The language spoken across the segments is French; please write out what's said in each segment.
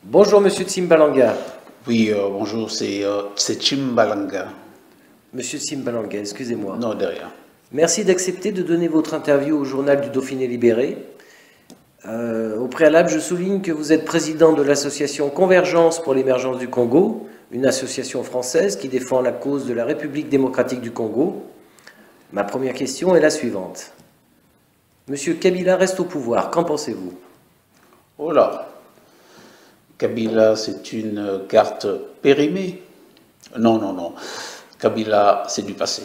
Bonjour Monsieur Tsimbalanga. Oui, bonjour, c'est Chimbalanga. Monsieur Tsimbalanga, excusez-moi. Non, de rien. Merci d'accepter de donner votre interview au journal du Dauphiné Libéré. Au préalable, je souligne que vous êtes président de l'association Convergence pour l'émergence du Congo, une association française qui défend la cause de la République démocratique du Congo. Ma première question est la suivante. Monsieur Kabila reste au pouvoir, qu'en pensez-vous? Oh là, Kabila, c'est une carte périmée. Non, non, non. Kabila, c'est du passé.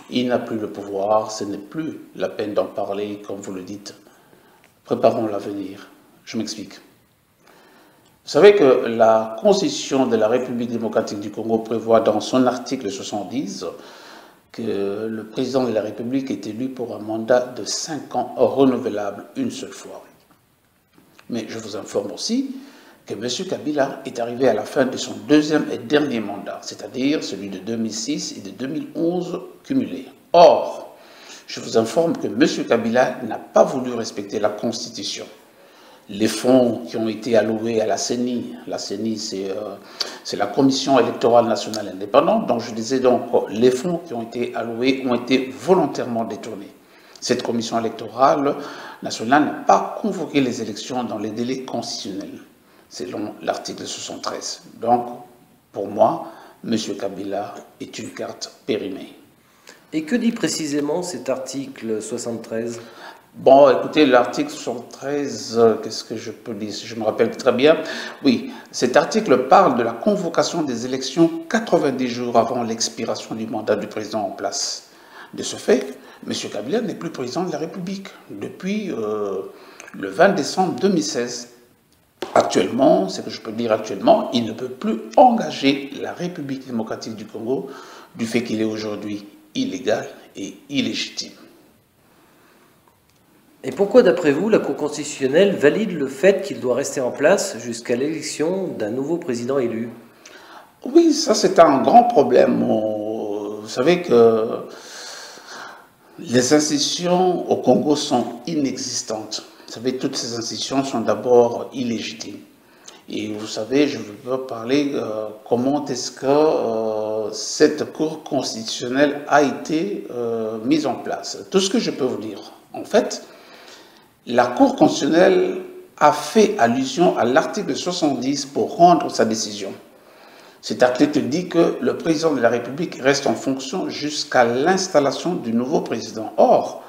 Il n'a plus le pouvoir, ce n'est plus la peine d'en parler, comme vous le dites. Préparons l'avenir. Je m'explique. Vous savez que la Constitution de la République démocratique du Congo prévoit dans son article 70 que le président de la République est élu pour un mandat de 5 ans renouvelable une seule fois. Mais je vous informe aussi que M. Kabila est arrivé à la fin de son deuxième et dernier mandat, c'est-à-dire celui de 2006 et de 2011 cumulés. Or, je vous informe que M. Kabila n'a pas voulu respecter la Constitution. Les fonds qui ont été alloués à la CENI c'est la Commission électorale nationale indépendante, donc je disais donc les fonds qui ont été alloués ont été volontairement détournés. Cette commission électorale nationale n'a pas convoqué les élections dans les délais constitutionnels, selon l'article 73. Donc, pour moi, M. Kabila est une carte périmée. Et que dit précisément cet article 73? Bon, écoutez, l'article 73, qu'est-ce que je peux dire? Je me rappelle très bien. Oui, cet article parle de la convocation des élections 90 jours avant l'expiration du mandat du président en place. De ce fait, M. Kabila n'est plus président de la République depuis le 20 décembre 2016. Actuellement, ce que je peux dire actuellement, il ne peut plus engager la République démocratique du Congo du fait qu'il est aujourd'hui illégal et illégitime. Et pourquoi, d'après vous, la Cour constitutionnelle valide le fait qu'il doit rester en place jusqu'à l'élection d'un nouveau président élu? Oui, ça c'est un grand problème. Vous savez que les institutions au Congo sont inexistantes. Vous savez, toutes ces institutions sont d'abord illégitimes. Et vous savez, je veux parler comment est-ce que cette Cour constitutionnelle a été mise en place. Tout ce que je peux vous dire, en fait, la Cour constitutionnelle a fait allusion à l'article 70 pour rendre sa décision. Cet article dit que le président de la République reste en fonction jusqu'à l'installation du nouveau président. Or,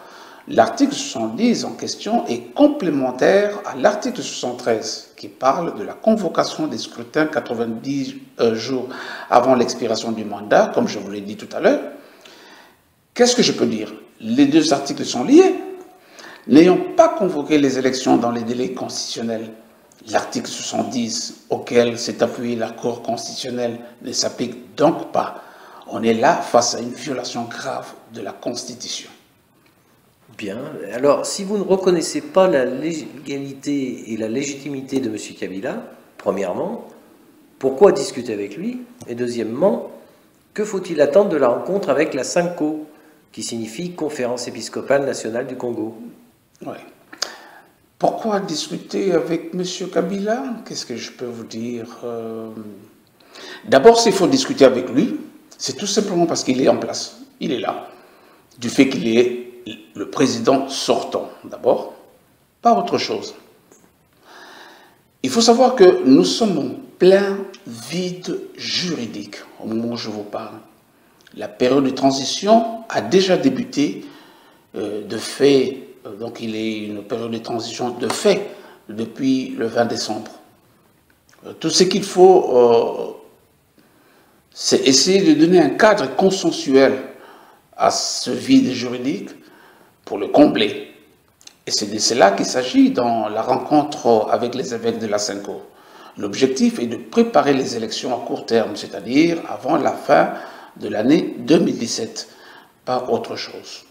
l'article 70 en question est complémentaire à l'article 73 qui parle de la convocation des scrutins 90 jours avant l'expiration du mandat, comme je vous l'ai dit tout à l'heure. Qu'est-ce que je peux dire? Les deux articles sont liés. N'ayant pas convoqué les élections dans les délais constitutionnels, l'article 70 auquel s'est appuyée la Cour constitutionnelle ne s'applique donc pas. On est là face à une violation grave de la Constitution. Bien. Alors, si vous ne reconnaissez pas la légalité et la légitimité de M. Kabila, premièrement, pourquoi discuter avec lui? Et deuxièmement, que faut-il attendre de la rencontre avec la CENCO, qui signifie Conférence épiscopale nationale du Congo? Oui. Pourquoi discuter avec M. Kabila? Qu'est-ce que je peux vous dire? D'abord, s'il faut discuter avec lui, c'est tout simplement parce qu'il est en place. Il est là. Du fait qu'il est le président sortant, d'abord, pas autre chose. Il faut savoir que nous sommes en plein vide juridique au moment où je vous parle. La période de transition a déjà débuté de fait. Donc il est une période de transition de fait depuis le 20 décembre. Tout ce qu'il faut, c'est essayer de donner un cadre consensuel à ce vide juridique pour le combler. Et c'est de cela qu'il s'agit dans la rencontre avec les évêques de la CENCO. L'objectif est de préparer les élections à court terme, c'est-à-dire avant la fin de l'année 2017, pas autre chose.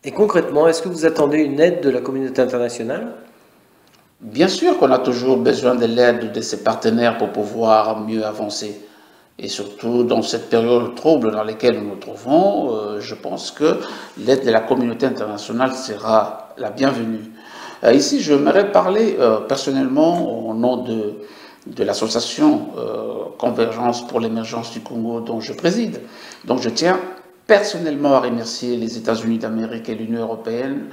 Et concrètement, est-ce que vous attendez une aide de la communauté internationale? Bien sûr qu'on a toujours besoin de l'aide de ses partenaires pour pouvoir mieux avancer. Et surtout dans cette période trouble dans laquelle nous nous trouvons, je pense que l'aide de la communauté internationale sera la bienvenue. Ici, j'aimerais parler personnellement au nom de l'association Convergence pour l'émergence du Congo dont je préside. Donc je tiens personnellement à remercier les États-Unis d'Amérique et l'Union européenne,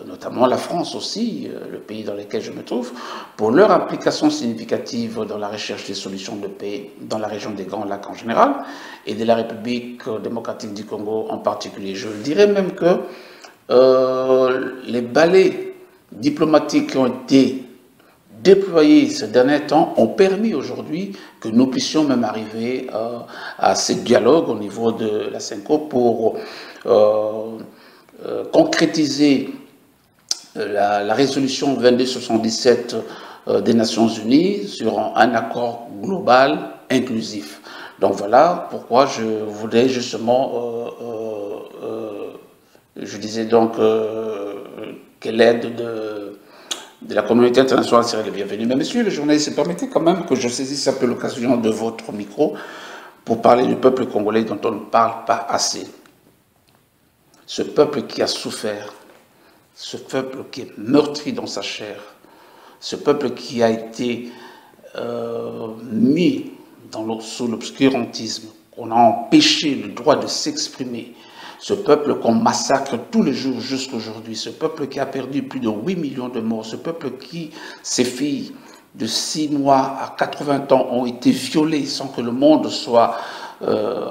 notamment la France aussi, le pays dans lequel je me trouve, pour leur implication significative dans la recherche des solutions de paix dans la région des Grands Lacs en général et de la République démocratique du Congo en particulier. Je dirais même que les balais diplomatiques qui ont été déployés ces derniers temps ont permis aujourd'hui que nous puissions même arriver à ces dialogues au niveau de la CENCO pour concrétiser la résolution 2277 des Nations Unies sur un accord global inclusif. Donc voilà pourquoi je voudrais justement, je disais donc que l'aide de la communauté internationale serait le bienvenu. Mais monsieur le journaliste, permettez quand même que je saisisse un peu l'occasion de votre micro pour parler du peuple congolais dont on ne parle pas assez. Ce peuple qui a souffert, ce peuple qui est meurtri dans sa chair, ce peuple qui a été mis sous l'obscurantisme, qu'on a empêché le droit de s'exprimer, ce peuple qu'on massacre tous les jours jusqu'à aujourd'hui, ce peuple qui a perdu plus de 8 millions de morts, ce peuple qui, ses filles de 6 mois à 80 ans ont été violées sans que le monde soit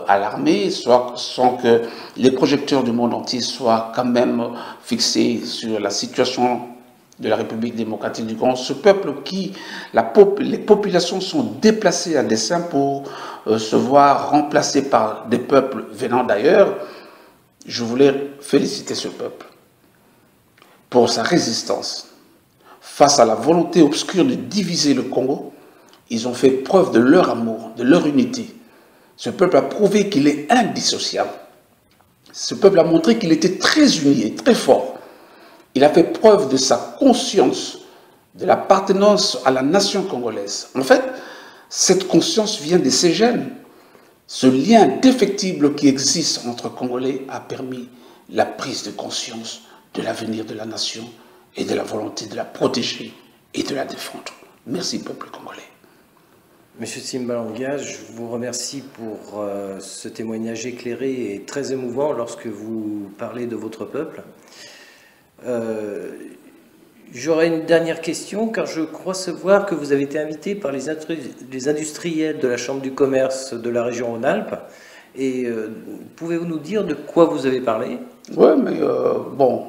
alarmé, sans que les projecteurs du monde entier soient quand même fixés sur la situation de la République démocratique du Congo, ce peuple qui, les populations sont déplacées à dessein pour se voir remplacées par des peuples venant d'ailleurs. Je voulais féliciter ce peuple pour sa résistance. Face à la volonté obscure de diviser le Congo, ils ont fait preuve de leur amour, de leur unité. Ce peuple a prouvé qu'il est indissociable. Ce peuple a montré qu'il était très uni et très fort. Il a fait preuve de sa conscience, de l'appartenance à la nation congolaise. En fait, cette conscience vient de ses gènes. Ce lien indéfectible qui existe entre Congolais a permis la prise de conscience de l'avenir de la nation et de la volonté de la protéger et de la défendre. Merci, peuple congolais. Monsieur Tsimbalanga, je vous remercie pour ce témoignage éclairé et très émouvant lorsque vous parlez de votre peuple. J'aurais une dernière question, car je crois savoir que vous avez été invité par les industriels de la Chambre du commerce de la région Rhône-Alpes. Et pouvez-vous nous dire de quoi vous avez parlé? Oui, mais bon,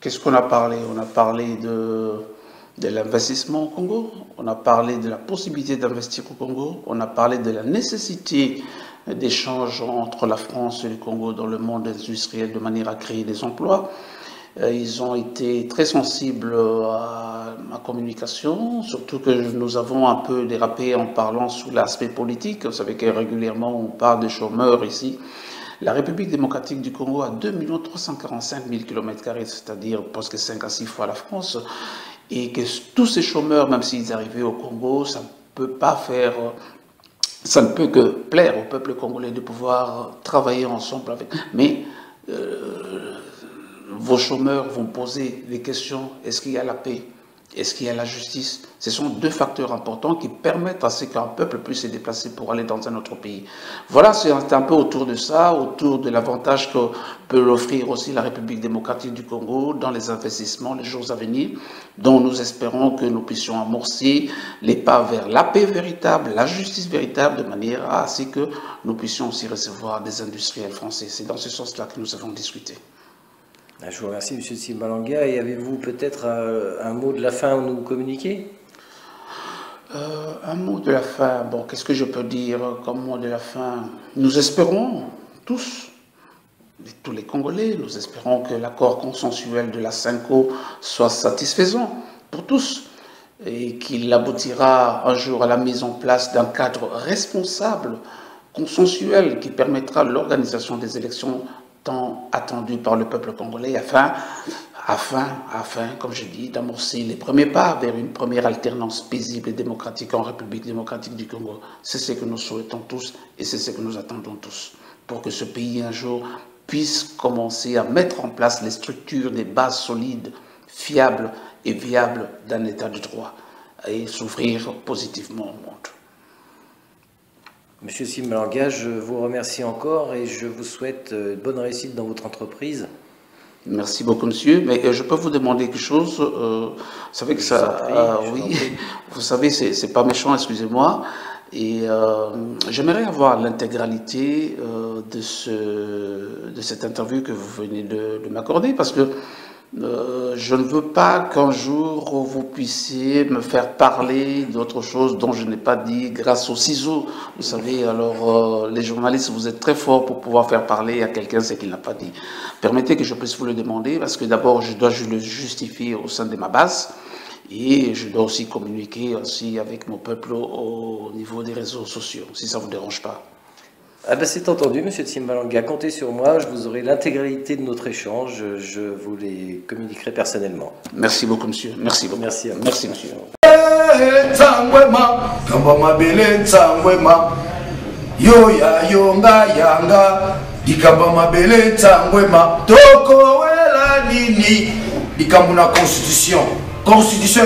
qu'est-ce qu'on a parlé? On a parlé de l'investissement au Congo, on a parlé de la possibilité d'investir au Congo, on a parlé de la nécessité d'échanges entre la France et le Congo dans le monde industriel de manière à créer des emplois. Ils ont été très sensibles à ma communication, surtout que nous avons un peu dérapé en parlant sous l'aspect politique. Vous savez que régulièrement on parle des chômeurs ici. La République démocratique du Congo a 2 345 000 km², c'est-à-dire presque 5 à 6 fois la France, et que tous ces chômeurs, même s'ils arrivaient au Congo, ça ne peut que plaire au peuple congolais de pouvoir travailler ensemble avec. Mais vos chômeurs vont poser des questions. Est-ce qu'il y a la paix? Est-ce qu'il y a la justice? Ce sont deux facteurs importants qui permettent à ce qu'un peuple puisse se déplacer pour aller dans un autre pays. Voilà, c'est un peu autour de ça, autour de l'avantage que peut offrir aussi la République démocratique du Congo dans les investissements, les jours à venir, dont nous espérons que nous puissions amorcer les pas vers la paix véritable, la justice véritable, de manière à ce que nous puissions aussi recevoir des industriels français. C'est dans ce sens-là que nous avons discuté. Je vous remercie, M. Tsimbalanga. Et avez-vous peut-être un mot de la fin à nous communiquer? Un mot de la fin. Bon, qu'est-ce que je peux dire comme mot de la fin? Nous espérons tous, tous les Congolais, nous espérons que l'accord consensuel de la CENCO soit satisfaisant pour tous et qu'il aboutira un jour à la mise en place d'un cadre responsable, consensuel, qui permettra l'organisation des élections tant attendu par le peuple congolais afin, comme je dis, d'amorcer les premiers pas vers une première alternance paisible et démocratique en République démocratique du Congo. C'est ce que nous souhaitons tous et c'est ce que nous attendons tous pour que ce pays un jour puisse commencer à mettre en place les structures, des bases solides, fiable et viable d'un état de droit et s'ouvrir positivement au monde. Monsieur Simbalanga, je vous remercie encore et je vous souhaite bonne réussite dans votre entreprise. Merci beaucoup, monsieur. Mais je peux vous demander quelque chose. Vous savez que ça, oui, vous savez, c'est pas méchant, excusez-moi. Et j'aimerais avoir l'intégralité de cette interview que vous venez de m'accorder, parce que je ne veux pas qu'un jour vous puissiez me faire parler d'autre chose dont je n'ai pas dit grâce aux ciseaux. Vous savez, alors les journalistes, vous êtes très forts pour pouvoir faire parler à quelqu'un ce qu'il n'a pas dit. Permettez que je puisse vous le demander, parce que d'abord, je dois le justifier au sein de ma base. Et je dois aussi communiquer aussi avec mon peuple au niveau des réseaux sociaux, si ça ne vous dérange pas. Ah ben c'est entendu, monsieur Simbalanga, comptez sur moi, je vous aurai l'intégralité de notre échange, je vous les communiquerai personnellement. Merci beaucoup, monsieur. Merci beaucoup. Merci à vous. Merci, monsieur. Constitution